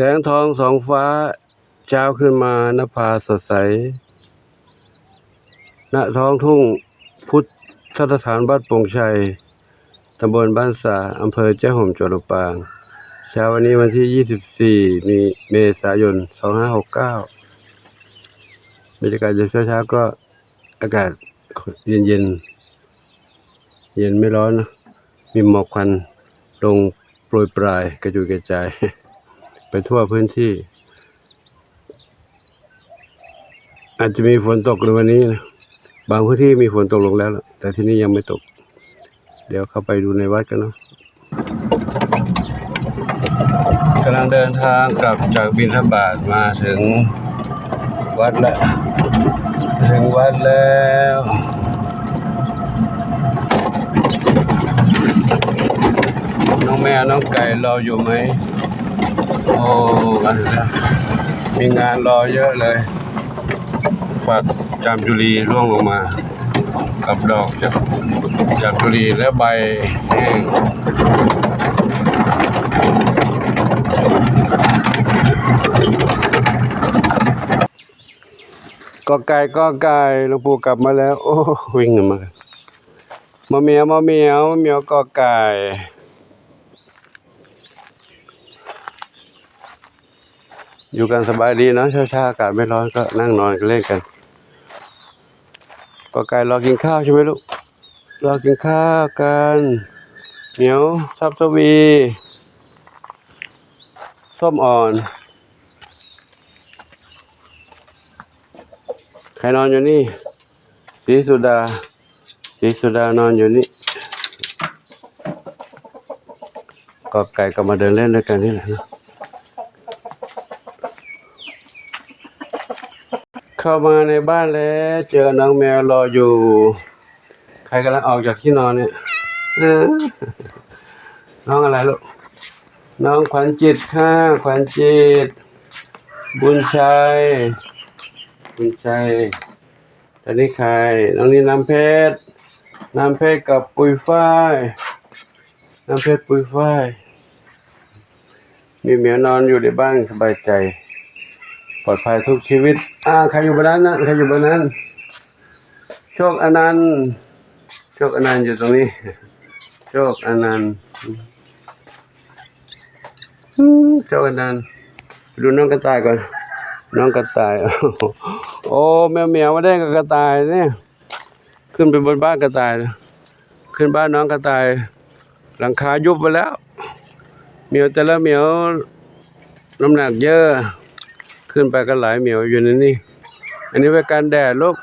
แสงทองสองฟ้าเช้าขึ้นมานภาสดใสณท้องทุ่งพุทธสถานบ้านโป่งชัยตำบลบ้านสาอำเภอแจ้ห่มจังหวัดลำปางเช้าวันนี้วันที่24เมษายน2569บรรยากาศเช้าๆก็อากาศเย็นเย็นไม่ร้อนนะมีหมอกควันลงโปรยปลายกระจุยกระจายไปทั่วพื้นที่อาจจะมีฝนตกในวันนี้นะบางพื้นที่มีฝนตกลงแล้วแต่ที่นี่ยังไม่ตกเดี๋ยวเข้าไปดูในวัดกันเนาะกำลังเดินทางกลับจากบิณฑบาตมาถึงวัดแล้วน้องแม่น้องไก่รออยู่ไหมโอ้กันแล้วมีงานรอเยอะเลยฝักจามจุลีร่วงลงมากับดอกจามจุลีและใบแห้งก็ไก่หลวงปู่กลับมาแล้วโอ้วิ่งมาเมียวก็ไก่อยู่กันสบายดีเนาะเช้าอากาศไม่ร้อนก็นั่งนอนกันเล่นกันก็ไก่รอกินข้าวใช่ไหมลูกรอกินข้าวกันเหนียวซับสวีส้มอ่อนใครนอนอยู่นี่ศรีสุดานอนอยู่นี่ก็ไก่ก็มาเดินเล่นด้วยกันนี่แหละนะเข้ามาในบ้านแล้วเจอน้องแมวรออยู่ใครกำลังออกจากที่นอนเนี่ยน้องอะไรลูกน้องขวัญจิตค่ะขวัญจิตบุญชัยตอนนี้ใครน้องนี่น้ำเพชรกับปุยฝ้ายมีเหมียวนอนอยู่ในบ้านสบายใจปลอดภัยทุกชีวิตใครอยู่บนนั้นโชคอนันต์อยู่ตรงนี้โชคอนันต์ดูน้องกระต่ายก่อนน้องกระต่ายโอ้แมวเหมียวมาได้กับกระต่ายเนี่ยขึ้นไปบนบ้านกระต่ายขึ้นบ้านน้องกระต่ายหลังคายุบไปแล้วเหมียวแต่ละเหมียวน้ำหนักเยอะขึ้นไปกันหลายเหมียวอยู่ในนี่อันนี้ไปกันแดดลูก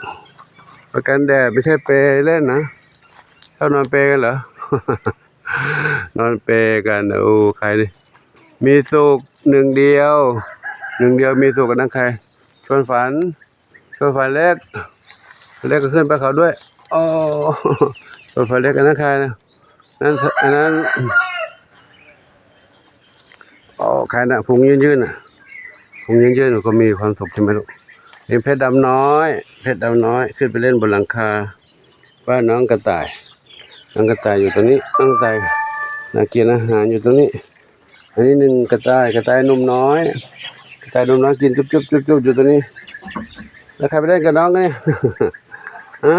ไปกันแดดไม่ใช่เปเล่นนะชอบนอนเปกันเหรอ นอนเปกันโอ้ใครดิมีสุขหนึ่งเดียวมีสุขกันนั่งใครชวนฝันเล็กก็ขึ้นไปเขาด้วยโอ้ชวนฝันเล็กกันนั่งใครนะนั้นโอ้ใครน่ะพุงยืนหนูก็มีความสุขใช่ไหมลูกเห็นเพชรดำน้อยขึ้นไปเล่นบนหลังคาบ้านน้องกระต่ายอยู่ตรงนี้น้องกระต่ายน่ากินอาหารอยู่ตรงนี้อันนี้หนึ่งกระต่ายนุ่มน้อยกินจุ๊บอยู่ตรงนี้แล้วใครไปเล่นกับน้องเนี่ยฮะ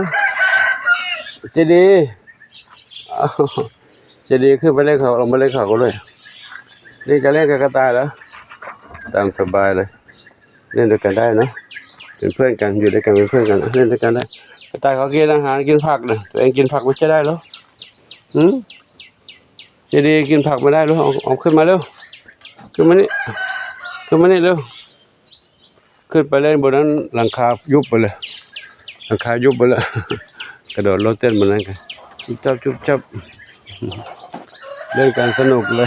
เจดีขึ้นไปเล่นเขาลงมาเล่นเขาก็เลยนี่จะเล่นกับกระต่ายเหรอตามสบายเลยเล่นด้วยกันได้นะเป็นเพื่อนกันอยู่ด้วยกันเป็นเพื่อนกันเล่นด้วยกันได้กระต่ายเขากินอาหารกินผักนะตัวเองกินผักไม่ใช่ได้หรอจะดีกินผักไม่ได้หรอเอาขึ้นมาเร็วขึ้นมานี่เร็วขึ้นไปเล่นบนนั้นหลังคายุบไปเลยกระโดดโลดเต้นบนนั้นกันจุ๊บจับเล่นการสนุกเล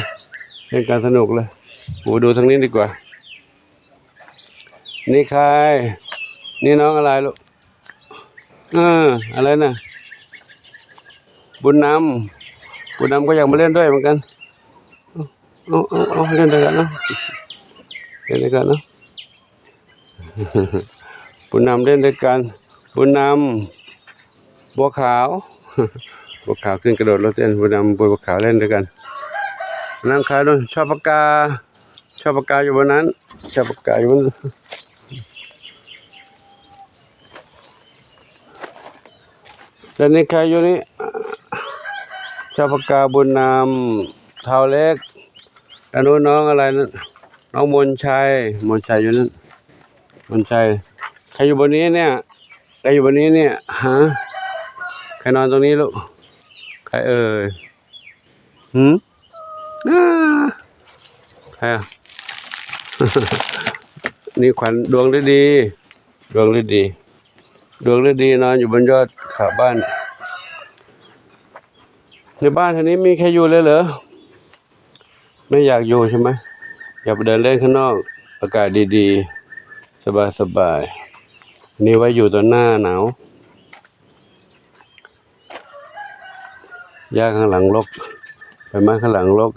ยโอ้ดูทางนี้ดีกว่านี่ใครนี่น้องอะไรลูกอะไรนะบุญนำก็อยากมาเล่นด้วยเหมือนกันเอาเล่นด้วยกันนะบุญนำเล่นด้วยกันบุญนำบัวขาวขึ้นกระโดดรถเต้นบุญนำบัวขาวเล่นด้วยกันนั่งขายด้วยชอบปากกา ชอบปากกาอยู่บนนั้นชอบปากกาอยู่บนแล้วนี่ใครอยู่นี่ชอบปากกาบุญนำเท้าเล็กอนุน้องอะไรนั่นน้องมนชัยอยู่นั่นมนชัยใครอยู่บนนี้เนี่ยใครอยู่บนนี้เนี่ยฮะใครนอนตรงนี้ลูกใครเอ่ยใครอ่ะ นี่ขวัญดวงฤดีดวงฤดีนอนอยู่บนยอดขาบ้านในบ้านทีนี้มีใครอยู่เลยเหรอไม่อยากอยู่ใช่ไหมอยากไปเดินเล่นข้างนอกอากาศดีๆสบายนี่ไว้อยู่ตอนหน้าหนาวหญ้าข้างหลังรกใบไม้ข้างหลังรก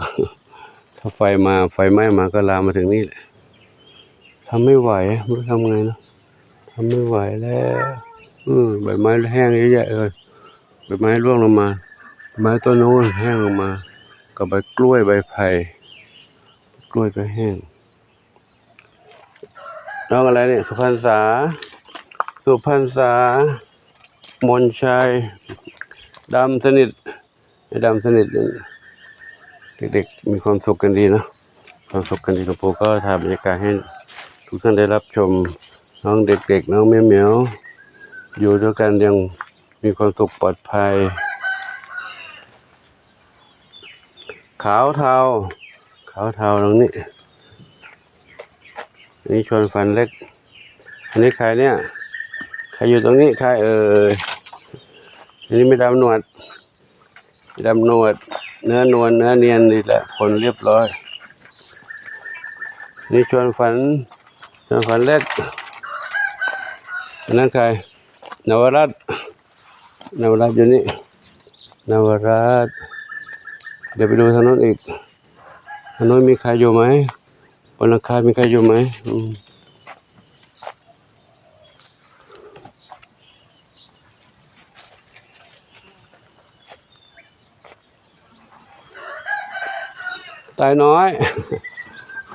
ถ้าไฟไหม้มาก็ลามมาถึงนี่แหละทำไม่ไหวไม่รู้ทำไงนะทำไม่ไหวแล้วใบไม้แห้งเยอะแยะเลยใบไม้ร่วงลงมาไม้ต้นโน้นแห้งลงมากับใบกล้วยใบไผ่กล้วยก็แห้งน้องอะไรเนี่ยสุพรรณษามนชัยดำสนิทเด็กๆมีความสุขกันดีเนาะความสุขกันดีหลวงปู่ก็ถ่ายบรรยากาศให้ทุกท่านได้รับชมน้องเด็กๆน้องเหมียวอยู่ด้วยกันยังมีความสุขปลอดภัยขาวเทาตรงนี้นี่ชวนฟันเล็กอันนี้ใครเนี่ยใครอยู่ตรงนี้ใครเอ่ยอันนี้ไม่ดำหนวดเนื้อนวลเนื้อเนียนนี่แหละคนเรียบร้อยนี่ชวนฝันเล็กนั่นใครนวรัตน์อยู่นี่นวรัตน์เดี๋ยวไปดูทางโน้นอีกทางโน้นมีใครอยู่ไหมบนหลังคามีใครอยู่ไหมตายน้อย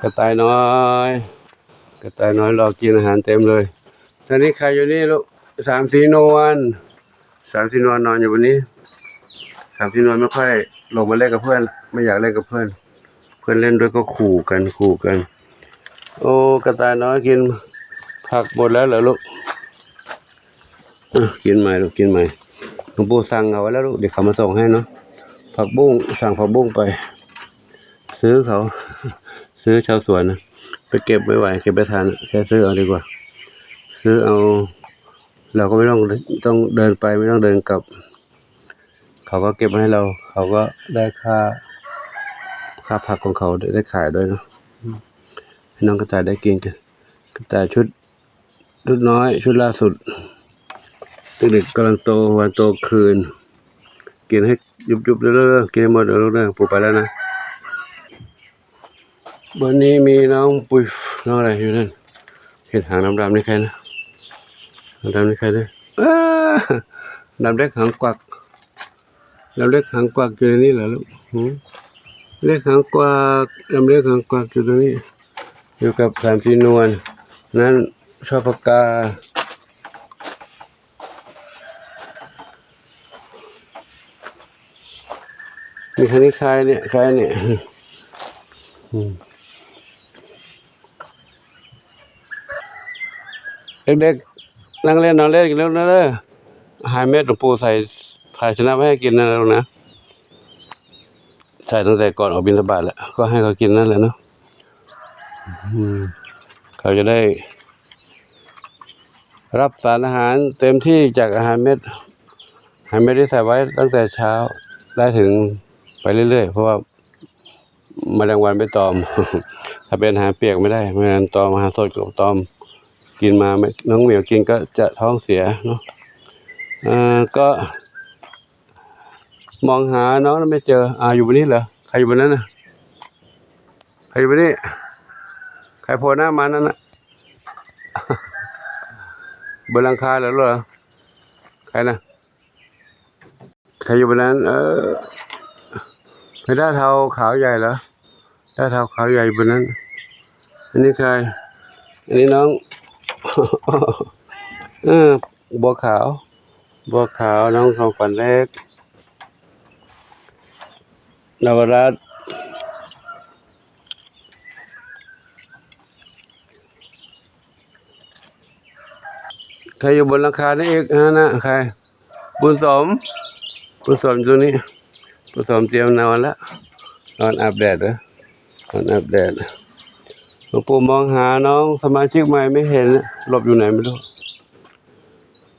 กระต่ายน้อยรอกินอาหารเต็มเลยตอนนี้ใครอยู่นี่ลูกสามสีนวลนอนอยู่บนนี้สามสีนวลไม่ค่อยลงมาเล่นกับเพื่อนไม่อยากเล่นกับเพื่อนเล่นด้วยก็ขู่กันโอ้กระต่ายน้อยกินผักหมดแล้วเหรอลูกกินใหม่หลวงปู่สั่งเอาไว้แล้วลูกเดี๋ยวเขามาส่งให้เนาะผักบุ้งสั่งผักบุ้งไปซื้อชาวสวนนะไปเก็บไม่ไหวเก็บไปทานแค่ซื้อเอาดีกว่าซื้อเอาเราก็ไม่ต้องเดินไปไม่ต้องเดินกลับเขาก็เก็บมาให้เราเขาก็ได้ค่าผักของเขาได้ขายด้วยเนาะให้น้องกระต่ายได้กินกันกระต่ายชุดน้อยชุดล่าสุดเด็กๆกำลังโตวันโตคืนกินให้ยุบๆเรื่อยๆกินหมดเรื่อยๆปูไปแล้วนะวันนี้มีน้องปุยน้องอะไรอยู่นั่นเห็นหางดำๆนี่ใครนะดำนี่ใครด้วยดำเล็กหางกวักอยู่ในนี้เหรอลูกเล็กหางกวักดำเล็กหางกวักอยู่ตรงนี้อยู่กับสามสีนวลนั้นชอบปากกามีใครนี่ใครเนี่ยเด็กๆนั่งเล่นนอนเล่นกันแล้วนะหายเม็ดหลวงปู่ใส่ภาชนะไม่ให้กินนั่นแล้วนะใส่ตั้งแต่ก่อนออกบิณฑบาตแล้วก็ให้เขากินนั่นแหละเนาะเขาจะได้รับสารอาหารเต็มที่จากอาหารเม็ดที่ใส่ไว้ตั้งแต่เช้าได้ถึงไปเรื่อยๆเพราะว่าแมลงวันไม่ตอม ถ้าเป็นอาหารเปียกไม่ได้ไม่งั้นตอมอาหารสดกับตอมกินมาน้องเหมียวกินก็จะท้องเสียเนาะก็มองหาน้องแล้วไม่เจออยู่บนนี้เหรอใครอยู่บนนั้นน่ะใครอยู่บนนี้ใครโผล่หน้ามานั่นน่ะ บนหลังคาเหรอใครนะใครอยู่บนนั้นเป็นด้าเทาขาวใหญ่เหรอด้าเทาขาวใหญ่บนนั้น อันนี้ใครอันนี้น้อง เออบัวขาวน้องของฝันเล็กนวรัตน์ใครอยู่บนหลังคานี่อีกนะใครบุญสมอยู่นี่บุญสมเตรียมนอนแล้วนอนอาบแดดเหรอนอนอาบแดดหลวงปู่มองหาน้องสมาชิกใหม่ไม่เห็นหลบอยู่ไหนไม่รู้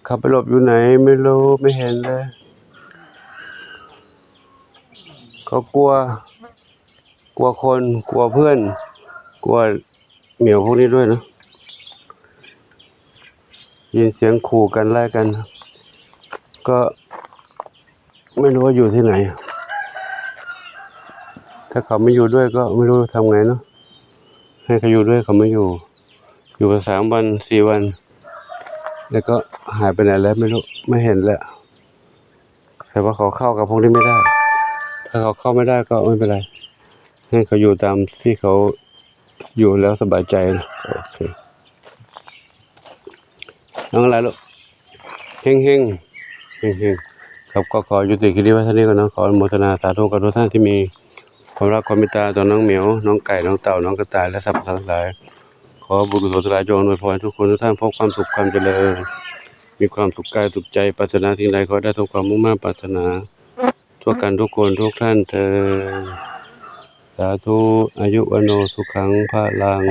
เขาไปหลบอยู่ไหนไม่รู้ไม่เห็นเลยเขากลัวคนกลัวเพื่อนกลัวเหมียวพวกนี้ด้วยนะยินเสียงขู่กันไล่กันก็ไม่รู้ว่าอยู่ที่ไหนถ้าเขาไม่อยู่ด้วยก็ไม่รู้ทำไงเนาะให้เขาอยู่ด้วยเขาไม่อยู่กัน3 วัน 4 วันแล้วก็หายไปไหนแล้วไม่รู้ไม่เห็นแล้วแต่ว่าเขาเข้ากับพวกนี้ไม่ได้ถ้าเขาเข้าไม่ได้ก็ไม่เป็นไรให้เขาอยู่ตามที่เขาอยู่แล้วสบายใจนะโอเคน้องอะไรลูกเฮงครับก็ขอยุติคลิปนี้ไว้เท่านี้ก่อนนะขออนุโมทนาสาธุกับทุกท่านที่มีความรักความเมตตาต่อน้องเหมียวน้องไก่น้องเต่าน้องกระต่ายและสัตว์ทั้งหลายขอบุญกุศลทั้งหลายจงอำนวยพรทุกคนทุกท่านพบความสุขความเจริญมีความสุขกายสุขใจปรารถนาสิ่งใดขอได้ทุกความมุ่งมั่นปรารถนาทั่วกันทุกคนทุกท่านเถิดสาธุอายุวโนสุขังพลัง